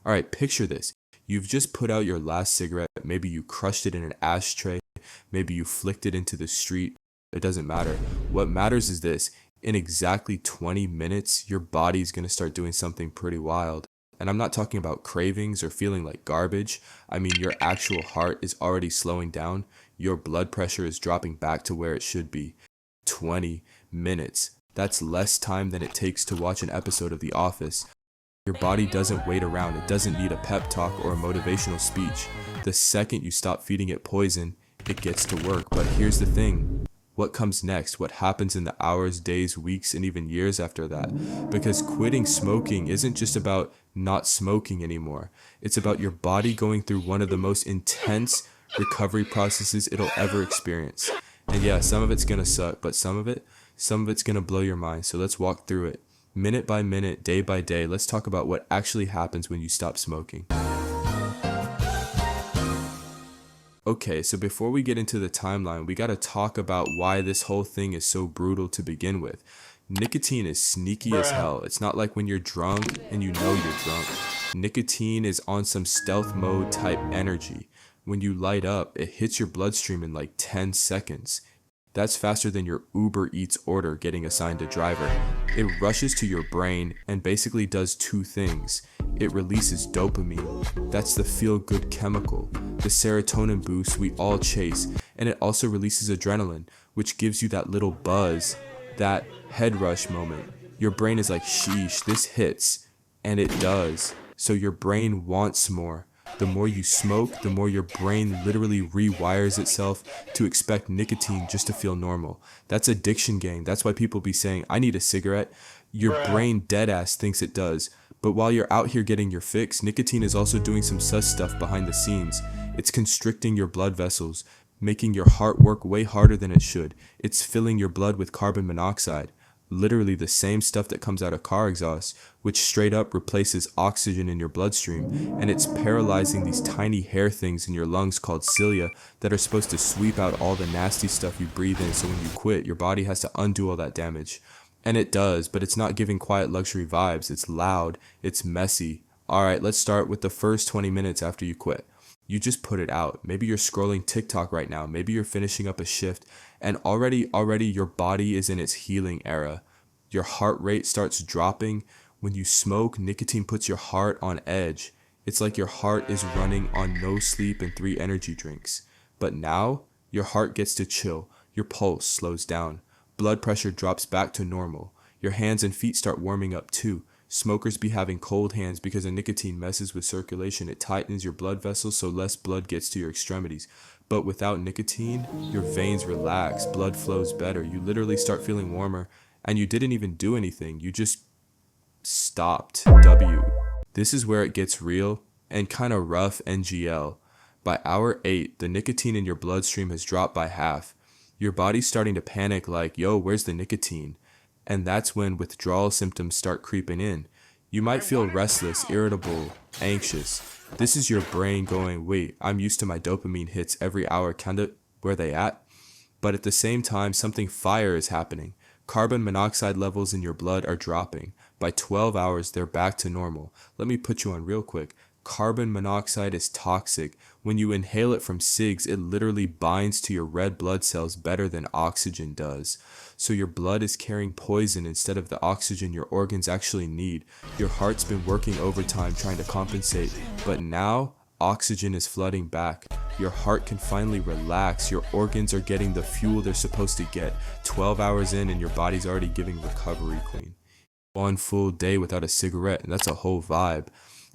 Alright, picture this. You've just put out your last cigarette, maybe you crushed it in an ashtray, maybe you flicked it into the street. It doesn't matter. What matters is this. In exactly 20 minutes, your body's gonna start doing something pretty wild. And I'm not talking about cravings or feeling like garbage. I mean, your actual heart is already slowing down. Your blood pressure is dropping back to where it should be. 20 minutes. That's less time than it takes to watch an episode of The Office. Your body doesn't wait around. It doesn't need a pep talk or a motivational speech. The second you stop feeding it poison, it gets to work. But here's the thing. What comes next? What happens in the hours, days, weeks, and even years after that? Because quitting smoking isn't just about not smoking anymore. It's about your body going through one of the most intense recovery processes it'll ever experience. And yeah, some of it's gonna suck, but some of it's gonna blow your mind. So let's walk through it. Minute by minute, day by day, let's talk about what actually happens when you stop smoking. Okay, so before we get into the timeline, we gotta talk about why this whole thing is so brutal to begin with. Nicotine is sneaky as hell. It's not like when you're drunk and you know you're drunk. Nicotine is on some stealth mode type energy. When you light up, it hits your bloodstream in like 10 seconds. That's faster than your Uber Eats order getting assigned a driver. It rushes to your brain and basically does two things. It releases dopamine. That's the feel-good chemical, the serotonin boost we all chase. And it also releases adrenaline, which gives you that little buzz, that head rush moment. Your brain is like, sheesh, this hits. And it does. So your brain wants more. The more you smoke, the more your brain literally rewires itself to expect nicotine just to feel normal. That's addiction, gang. That's why people be saying, I need a cigarette. Your brain deadass thinks it does. But while you're out here getting your fix, nicotine is also doing some sus stuff behind the scenes. It's constricting your blood vessels, making your heart work way harder than it should. It's filling your blood with carbon monoxide. Literally the same stuff that comes out of car exhaust, which straight up replaces oxygen in your bloodstream, and it's paralyzing these tiny hair things in your lungs called cilia that are supposed to sweep out all the nasty stuff you breathe in, so when you quit, your body has to undo all that damage. And it does, but it's not giving quiet luxury vibes. It's loud, it's messy. Alright, let's start with the first 20 minutes after you quit. You just put it out. Maybe you're scrolling TikTok right now. Maybe you're finishing up a shift and already your body is in its healing era. Your heart rate starts dropping. When you smoke, nicotine puts your heart on edge. It's like your heart is running on no sleep and 3 energy drinks. But now, your heart gets to chill. Your pulse slows down. Blood pressure drops back to normal. Your hands and feet start warming up too. Smokers be having cold hands because the nicotine messes with circulation. It tightens your blood vessels so less blood gets to your extremities. But without nicotine, your veins relax, blood flows better. You literally start feeling warmer, and you didn't even do anything. You just stopped. This is where it gets real and kind of rough. NGL. By hour 8, the nicotine in your bloodstream has dropped by half. Your body's starting to panic like, yo, where's the nicotine? And that's when withdrawal symptoms start creeping in. You might feel restless, irritable, anxious. This is your brain going, wait, I'm used to my dopamine hits every hour, kinda where they at? But at the same time, something fire is happening. Carbon monoxide levels in your blood are dropping. By 12 hours, they're back to normal. Let me put you on real quick. Carbon monoxide is toxic. When you inhale it from cigs, it literally binds to your red blood cells better than oxygen does. So your blood is carrying poison instead of the oxygen your organs actually need. Your heart's been working overtime trying to compensate, but now oxygen is flooding back. Your heart can finally relax. Your organs are getting the fuel they're supposed to get. 12 hours in and your body's already giving recovery queen. One full day without a cigarette, and that's a whole vibe.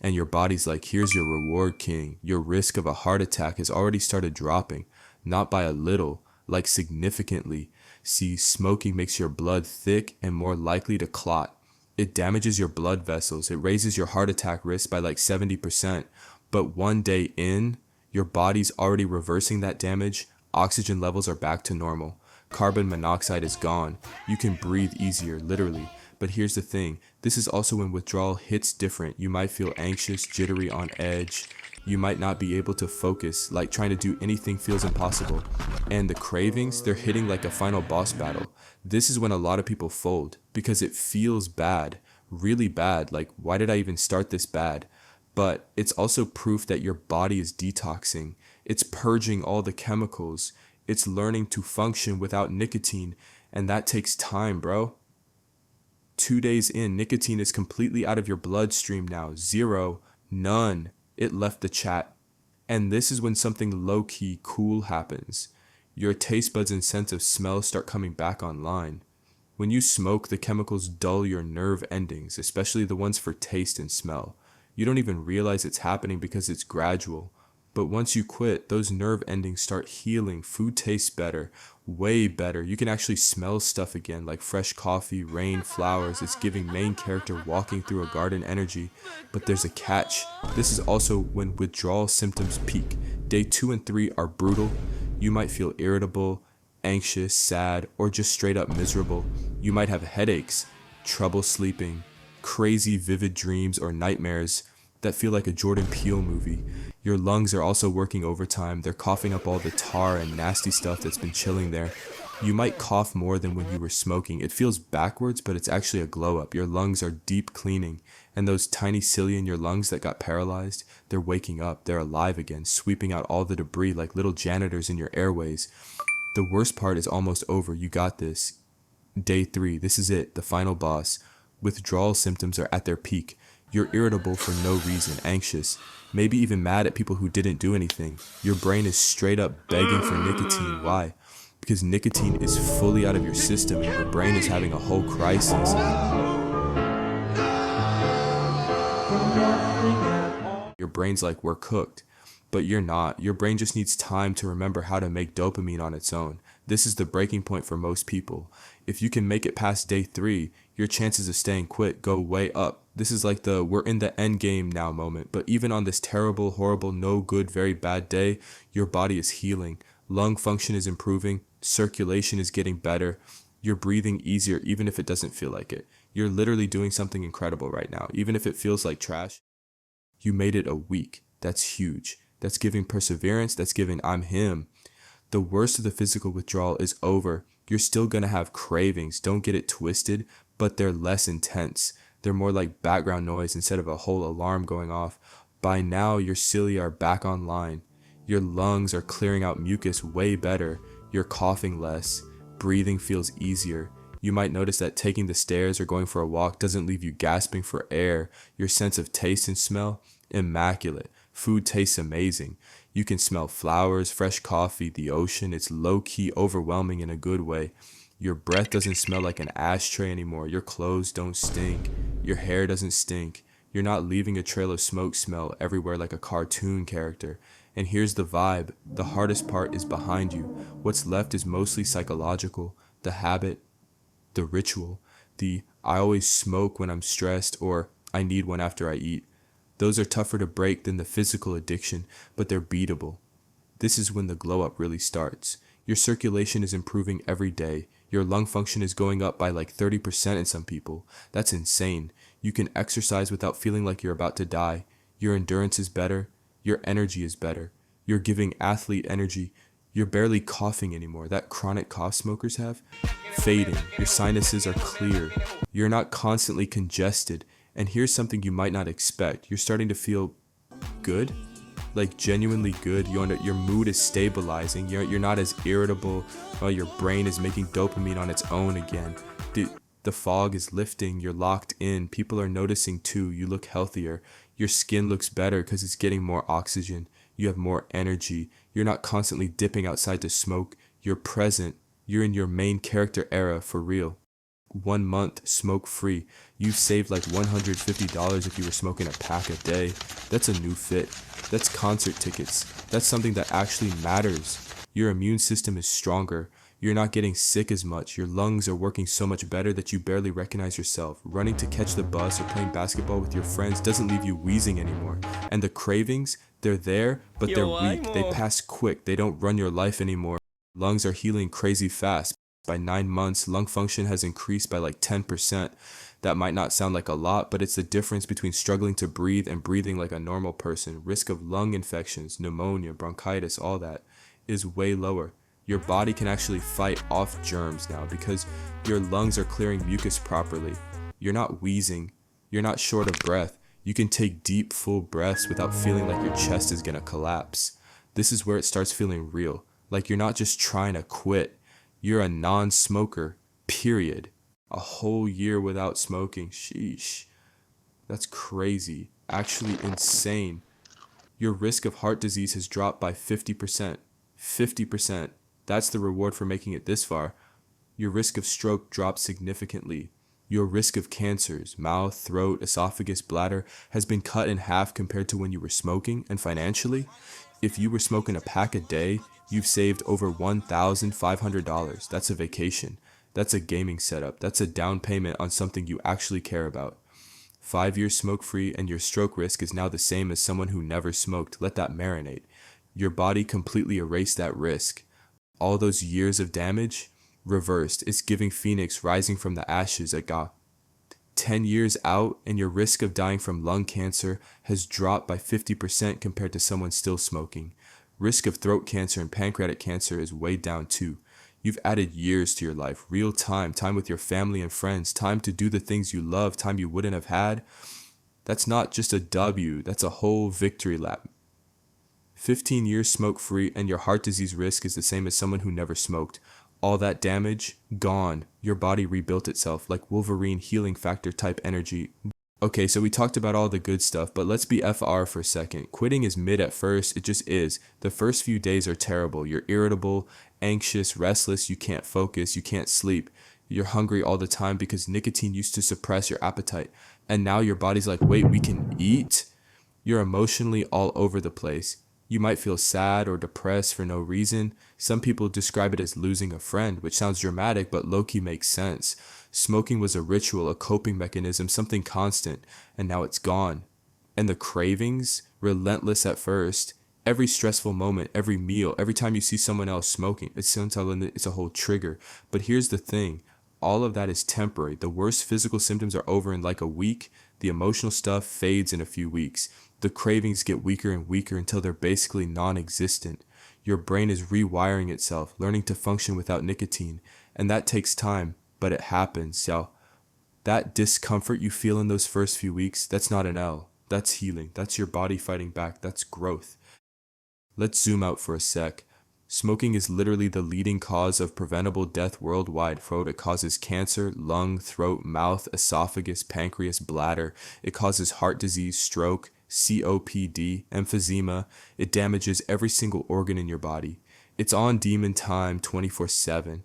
And your body's like, here's your reward, king. Your risk of a heart attack has already started dropping. Not by a little, like significantly. See, smoking makes your blood thick and more likely to clot. It damages your blood vessels. It raises your heart attack risk by like 70%. But one day in, your body's already reversing that damage. Oxygen levels are back to normal. Carbon monoxide is gone. You can breathe easier, literally. But here's the thing, this is also when withdrawal hits different. You might feel anxious, jittery, on edge. You might not be able to focus, like trying to do anything feels impossible. And the cravings, they're hitting like a final boss battle. This is when a lot of people fold, because it feels bad, really bad. Like, why did I even start this bad? but it's also proof that your body is detoxing. It's purging all the chemicals. It's learning to function without nicotine, and that takes time, bro. 2 days in, nicotine is completely out of your bloodstream now. Zero, none. It left the chat. And this is when something low-key cool happens. Your taste buds and sense of smell start coming back online. When you smoke, the chemicals dull your nerve endings, especially the ones for taste and smell. You don't even realize it's happening because it's gradual. But once you quit, those nerve endings start healing. Food tastes better, way better. You can actually smell stuff again, like fresh coffee, rain, flowers. It's giving main character walking through a garden energy. But there's a catch. This is also when withdrawal symptoms peak. Day 2 and 3 are brutal. You might feel irritable, anxious, sad, or just straight up miserable. You might have headaches, trouble sleeping, crazy vivid dreams or nightmares that feel like a Jordan Peele movie. Your lungs are also working overtime. They're coughing up all the tar and nasty stuff that's been chilling there. You might cough more than when you were smoking. It feels backwards, but it's actually a glow up. Your lungs are deep cleaning, and those tiny cilia in your lungs that got paralyzed, they're waking up. They're alive again, sweeping out all the debris like little janitors in your airways. The worst part is almost over. You got this. Day 3, this is it, the final boss. Withdrawal symptoms are at their peak. You're irritable for no reason, anxious, maybe even mad at people who didn't do anything. Your brain is straight up begging for nicotine. Why? Because nicotine is fully out of your system and your brain is having a whole crisis. Your brain's like, we're cooked. But you're not. Your brain just needs time to remember how to make dopamine on its own. This is the breaking point for most people. If you can make it past day 3, your chances of staying quit go way up. This is like the we're in the end game now moment. But even on this terrible, horrible, no good, very bad day, your body is healing. Lung function is improving. Circulation is getting better. You're breathing easier even if it doesn't feel like it. You're literally doing something incredible right now. Even if it feels like trash, you made it a week. That's huge. That's giving perseverance. That's giving I'm him. The worst of the physical withdrawal is over. You're still going to have cravings. Don't get it twisted, but they're less intense. They're more like background noise instead of a whole alarm going off. By now, your cilia are back online. Your lungs are clearing out mucus way better. You're coughing less. Breathing feels easier. You might notice that taking the stairs or going for a walk doesn't leave you gasping for air. Your sense of taste and smell, immaculate. Food tastes amazing. You can smell flowers, fresh coffee, the ocean. It's low-key overwhelming in a good way. Your breath doesn't smell like an ashtray anymore. Your clothes don't stink. Your hair doesn't stink. You're not leaving a trail of smoke smell everywhere like a cartoon character. And here's the vibe. The hardest part is behind you. What's left is mostly psychological. The habit, the ritual, the I always smoke when I'm stressed or I need one after I eat. Those are tougher to break than the physical addiction, but they're beatable. This is when the glow up really starts. Your circulation is improving every day. Your lung function is going up by like 30% in some people. That's insane. You can exercise without feeling like you're about to die. Your endurance is better. Your energy is better. You're giving athlete energy. You're barely coughing anymore. That chronic cough smokers have? Fading. Your sinuses are clear. You're not constantly congested. And here's something you might not expect. You're starting to feel good, like genuinely good. Your mood is stabilizing. You're not as irritable. Your brain is making dopamine on its own again. The fog is lifting. You're locked in. People are noticing too. You look healthier. Your skin looks better because it's getting more oxygen. You have more energy. You're not constantly dipping outside to smoke. You're present. You're in your main character era for real. 1 month smoke free. You've saved like $150 if you were smoking a pack a day. That's a new fit. That's concert tickets. That's something that actually matters. Your immune system is stronger. You're not getting sick as much. Your lungs are working so much better that you barely recognize yourself. Running to catch the bus or playing basketball with your friends doesn't leave you wheezing anymore. And the cravings, they're there, but they're weak. They pass quick. They don't run your life anymore. Lungs are healing crazy fast. By 9 months, lung function has increased by like 10%. That might not sound like a lot, but it's the difference between struggling to breathe and breathing like a normal person. Risk of lung infections, pneumonia, bronchitis, all that is way lower. Your body can actually fight off germs now because your lungs are clearing mucus properly. You're not wheezing. You're not short of breath. You can take deep, full breaths without feeling like your chest is gonna collapse. This is where it starts feeling real. Like you're not just trying to quit, you're a non-smoker, period. A whole year without smoking, sheesh. That's crazy. Actually insane. Your risk of heart disease has dropped by 50%. 50%. That's the reward for making it this far. Your risk of stroke dropped significantly. Your risk of cancers, mouth, throat, esophagus, bladder, has been cut in half compared to when you were smoking. And financially, if you were smoking a pack a day, you've saved over $1,500. That's a vacation. That's a gaming setup. That's a down payment on something you actually care about. 5 years smoke-free and your stroke risk is now the same as someone who never smoked. Let that marinate. Your body completely erased that risk. All those years of damage, reversed. It's giving Phoenix rising from the ashes at God. 10 years out and your risk of dying from lung cancer has dropped by 50% compared to someone still smoking. Risk of throat cancer and pancreatic cancer is way down too. You've added years to your life, real time, time with your family and friends, time to do the things you love, time you wouldn't have had. That's not just a W, that's a whole victory lap. 15 years smoke-free and your heart disease risk is the same as someone who never smoked. All that damage, gone. Your body rebuilt itself like Wolverine healing factor type energy. Okay, so we talked about all the good stuff, but let's be FR for a second. Quitting is mid at first, it just is. The first few days are terrible. You're irritable, anxious, restless, you can't focus, you can't sleep. You're hungry all the time because nicotine used to suppress your appetite. And now your body's like, wait, we can eat? You're emotionally all over the place. You might feel sad or depressed for no reason. Some people describe it as losing a friend, which sounds dramatic, but low-key makes sense. Smoking was a ritual, a coping mechanism, something constant, and now it's gone. And the cravings, relentless at first, every stressful moment, every meal, every time you see someone else smoking, it's a whole trigger. But here's the thing, all of that is temporary. The worst physical symptoms are over in like a week. The emotional stuff fades in a few weeks. The cravings get weaker and weaker until they're basically non-existent. Your brain is rewiring itself, learning to function without nicotine, and that takes time, but it happens, y'all. That discomfort you feel in those first few weeks, that's not an L. That's healing. That's your body fighting back. That's growth. Let's zoom out for a sec. Smoking is literally the leading cause of preventable death worldwide. It causes cancer, lung, throat, mouth, esophagus, pancreas, bladder. It causes heart disease, stroke, COPD, emphysema. It damages every single organ in your body. It's on demon time 24/7.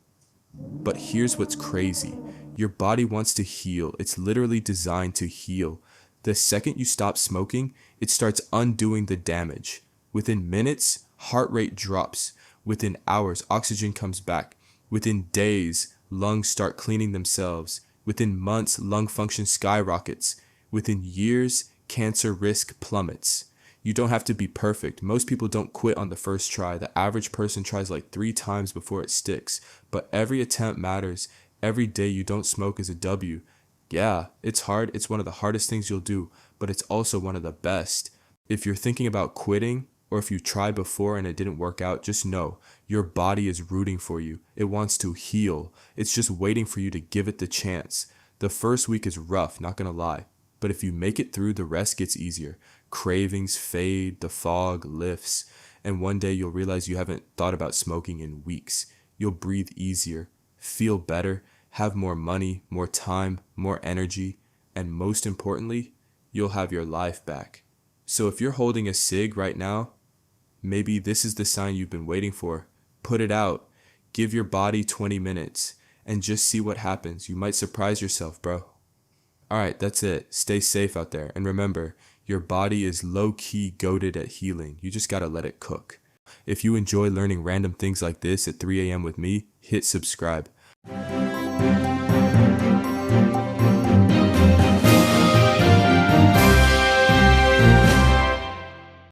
But here's what's crazy. Your body wants to heal. It's literally designed to heal. The second you stop smoking, it starts undoing the damage. Within minutes, heart rate drops. Within hours, oxygen comes back. Within days, lungs start cleaning themselves. Within months, lung function skyrockets. Within years, cancer risk plummets. You don't have to be perfect. Most people don't quit on the first try. The average person tries like 3 times before it sticks. But every attempt matters. Every day you don't smoke is a W. Yeah, it's hard. It's one of the hardest things you'll do, but it's also one of the best. If you're thinking about quitting, or if you tried before and it didn't work out, just know your body is rooting for you. It wants to heal. It's just waiting for you to give it the chance. The first week is rough, not gonna lie. But if you make it through, the rest gets easier. Cravings fade, the fog lifts, and one day you'll realize you haven't thought about smoking in weeks. You'll breathe easier, feel better, have more money, more time, more energy, and most importantly, you'll have your life back. So if you're holding a cig right now, maybe this is the sign you've been waiting for. Put it out. Give your body 20 minutes and just see what happens. You might surprise yourself, bro. Alright, that's it. Stay safe out there. And remember, your body is low-key goated at healing. You just gotta let it cook. If you enjoy learning random things like this at 3 a.m. with me, hit subscribe.